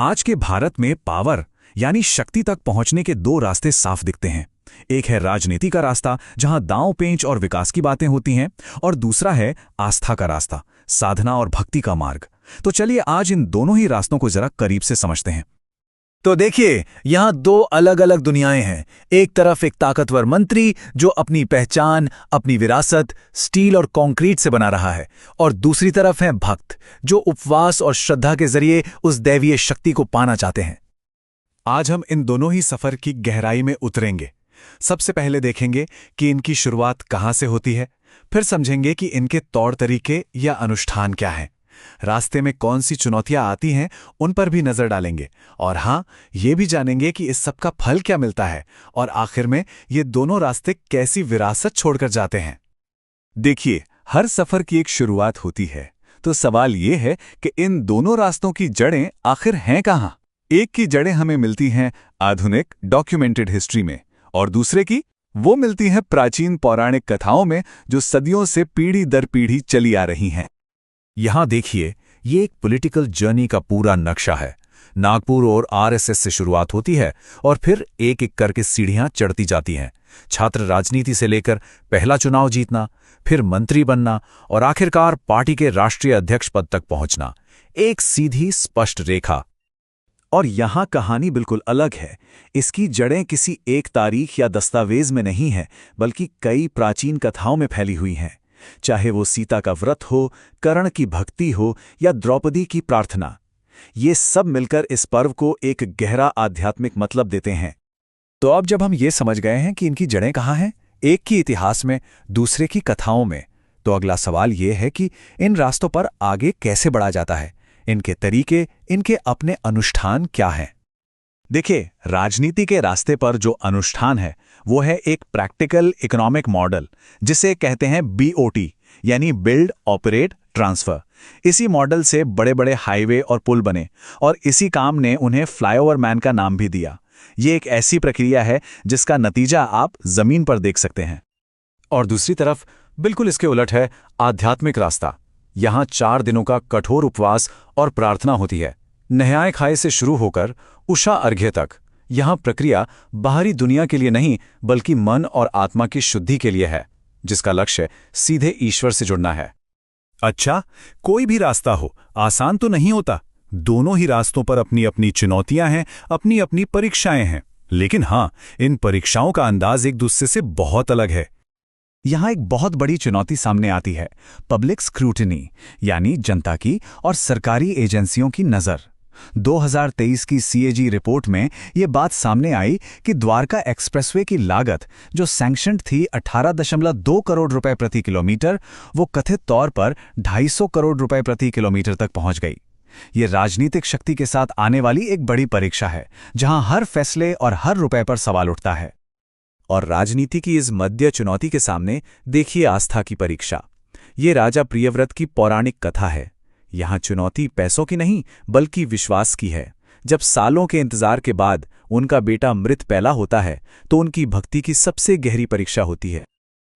आज के भारत में पावर यानी शक्ति तक पहुंचने के दो रास्ते साफ दिखते हैं। एक है राजनीति का रास्ता, जहां दांव पेंच और विकास की बातें होती हैं, और दूसरा है आस्था का रास्ता, साधना और भक्ति का मार्ग। तो चलिए आज इन दोनों ही रास्तों को जरा करीब से समझते हैं। तो देखिए, यहां दो अलग अलग दुनियाएं हैं। एक तरफ एक ताकतवर मंत्री जो अपनी पहचान, अपनी विरासत स्टील और कंक्रीट से बना रहा है, और दूसरी तरफ है भक्त जो उपवास और श्रद्धा के जरिए उस दैवीय शक्ति को पाना चाहते हैं। आज हम इन दोनों ही सफर की गहराई में उतरेंगे। सबसे पहले देखेंगे कि इनकी शुरुआत कहां से होती है, फिर समझेंगे कि इनके तौर तरीके या अनुष्ठान क्या हैं, रास्ते में कौन सी चुनौतियां आती हैं उन पर भी नजर डालेंगे, और हां, ये भी जानेंगे कि इस सब का फल क्या मिलता है, और आखिर में ये दोनों रास्ते कैसी विरासत छोड़कर जाते हैं। देखिए, हर सफर की एक शुरुआत होती है, तो सवाल ये है कि इन दोनों रास्तों की जड़ें आखिर हैं कहां। एक की जड़ें हमें मिलती हैं आधुनिक डॉक्यूमेंटेड हिस्ट्री में, और दूसरे की वो मिलती हैं प्राचीन पौराणिक कथाओं में जो सदियों से पीढ़ी दर पीढ़ी चली आ रही हैं। यहां देखिए, ये एक पॉलिटिकल जर्नी का पूरा नक्शा है। नागपुर और आरएसएस से शुरुआत होती है और फिर एक एक करके सीढ़ियां चढ़ती जाती हैं। छात्र राजनीति से लेकर पहला चुनाव जीतना, फिर मंत्री बनना और आखिरकार पार्टी के राष्ट्रीय अध्यक्ष पद तक पहुंचना, एक सीधी स्पष्ट रेखा। और यहां कहानी बिल्कुल अलग है। इसकी जड़ें किसी एक तारीख या दस्तावेज में नहीं है, बल्कि कई प्राचीन कथाओं में फैली हुई हैं। चाहे वो सीता का व्रत हो, कर्ण की भक्ति हो या द्रौपदी की प्रार्थना, ये सब मिलकर इस पर्व को एक गहरा आध्यात्मिक मतलब देते हैं। तो अब जब हम ये समझ गए हैं कि इनकी जड़ें कहाँ हैं, एक की इतिहास में, दूसरे की कथाओं में, तो अगला सवाल ये है कि इन रास्तों पर आगे कैसे बढ़ा जाता है। इनके तरीके, इनके अपने अनुष्ठान क्या हैं। देखिए, राजनीति के रास्ते पर जो अनुष्ठान है वो है एक प्रैक्टिकल इकोनॉमिक मॉडल, जिसे कहते हैं बीओटी, यानी बिल्ड ऑपरेट ट्रांसफर। इसी मॉडल से बड़े बड़े हाईवे और पुल बने, और इसी काम ने उन्हें फ्लाईओवर मैन का नाम भी दिया। ये एक ऐसी प्रक्रिया है जिसका नतीजा आप जमीन पर देख सकते हैं। और दूसरी तरफ बिल्कुल इसके उलट है आध्यात्मिक रास्ता। यहां 4 दिनों का कठोर उपवास और प्रार्थना होती है। नहाय खाए से शुरू होकर उषा अर्घ्य तक यहां प्रक्रिया बाहरी दुनिया के लिए नहीं, बल्कि मन और आत्मा की शुद्धि के लिए है, जिसका लक्ष्य सीधे ईश्वर से जुड़ना है। अच्छा, कोई भी रास्ता हो आसान तो नहीं होता। दोनों ही रास्तों पर अपनी अपनी चुनौतियां हैं, अपनी अपनी परीक्षाएं हैं। लेकिन हां, इन परीक्षाओं का अंदाज एक दूसरे से बहुत अलग है। यहां एक बहुत बड़ी चुनौती सामने आती है, पब्लिक स्क्रूटिनी, यानी जनता की और सरकारी एजेंसियों की नज़र। 2023 की सीएजी रिपोर्ट में ये बात सामने आई कि द्वारका एक्सप्रेसवे की लागत, जो सैंक्शन्ड थी 18.2 करोड़ रुपए प्रति किलोमीटर, वो कथित तौर पर 250 करोड़ रुपए प्रति किलोमीटर तक पहुंच गई। ये राजनीतिक शक्ति के साथ आने वाली एक बड़ी परीक्षा है, जहां हर फैसले और हर रुपए पर सवाल उठता है। और राजनीति की इस मध्य चुनौती के सामने देखिए आस्था की परीक्षा। ये राजा प्रियव्रत की पौराणिक कथा है। यहां चुनौती पैसों की नहीं, बल्कि विश्वास की है। जब सालों के इंतजार के बाद उनका बेटा मृत पैदा होता है, तो उनकी भक्ति की सबसे गहरी परीक्षा होती है।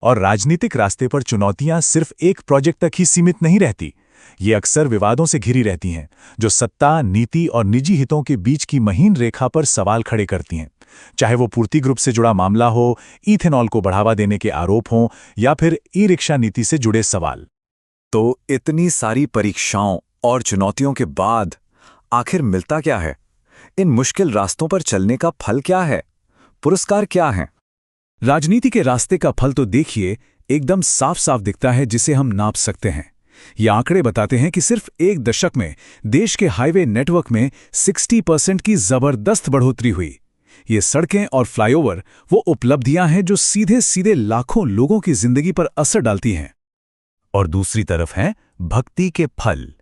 और राजनीतिक रास्ते पर चुनौतियां सिर्फ एक प्रोजेक्ट तक ही सीमित नहीं रहती। ये अक्सर विवादों से घिरी रहती हैं, जो सत्ता, नीति और निजी हितों के बीच की महीन रेखा पर सवाल खड़े करती हैं। चाहे वो पूर्ति ग्रुप से जुड़ा मामला हो, इथेनॉल को बढ़ावा देने के आरोप हों, या फिर ई रिक्शा नीति से जुड़े सवाल। तो इतनी सारी परीक्षाओं और चुनौतियों के बाद आखिर मिलता क्या है? इन मुश्किल रास्तों पर चलने का फल क्या है? पुरस्कार क्या है? राजनीति के रास्ते का फल तो देखिए एकदम साफ साफ दिखता है, जिसे हम नाप सकते हैं। ये आंकड़े बताते हैं कि सिर्फ एक दशक में देश के हाईवे नेटवर्क में 60% की जबरदस्त बढ़ोतरी हुई। ये सड़कें और फ्लाईओवर वो उपलब्धियां हैं जो सीधे सीधे लाखों लोगों की जिंदगी पर असर डालती हैं। और दूसरी तरफ है भक्ति के फल।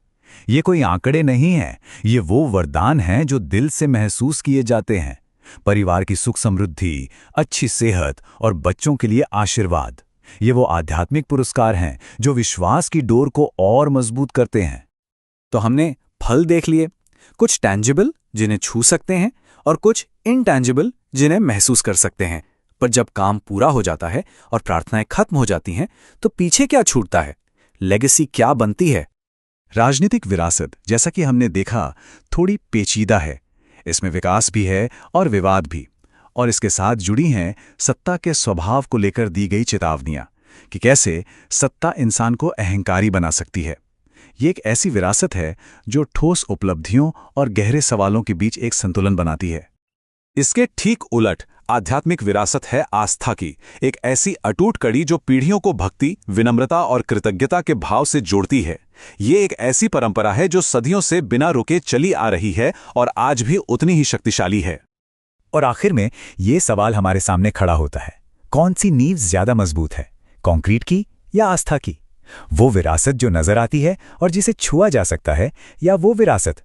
ये कोई आंकड़े नहीं हैं, ये वो वरदान हैं जो दिल से महसूस किए जाते हैं। परिवार की सुख समृद्धि, अच्छी सेहत और बच्चों के लिए आशीर्वाद। ये वो आध्यात्मिक पुरस्कार हैं जो विश्वास की डोर को और मजबूत करते हैं। तो हमने फल देख लिए, कुछ टैंजिबल जिन्हें छू सकते हैं और कुछ इनटैंजिबल जिन्हें महसूस कर सकते हैं। पर जब काम पूरा हो जाता है और प्रार्थनाएं खत्म हो जाती हैं, तो पीछे क्या छूटता है? लेगेसी क्या बनती है? राजनीतिक विरासत, जैसा कि हमने देखा, थोड़ी पेचीदा है। इसमें विकास भी है और विवाद भी। और इसके साथ जुड़ी हैं सत्ता के स्वभाव को लेकर दी गई चेतावनियां कि कैसे सत्ता इंसान को अहंकारी बना सकती है। ये एक ऐसी विरासत है जो ठोस उपलब्धियों और गहरे सवालों के बीच एक संतुलन बनाती है। इसके ठीक उलट आध्यात्मिक विरासत है आस्था की, एक ऐसी अटूट कड़ी जो पीढ़ियों को भक्ति, विनम्रता और कृतज्ञता के भाव से जोड़ती है। ये एक ऐसी परंपरा है जो सदियों से बिना रुके चली आ रही है और आज भी उतनी ही शक्तिशाली है। और आखिर में ये सवाल हमारे सामने खड़ा होता है, कौन सी नींव ज्यादा मजबूत है, कंक्रीट की या आस्था की? वो विरासत जो नजर आती है और जिसे छुआ जा सकता है, या वो विरासत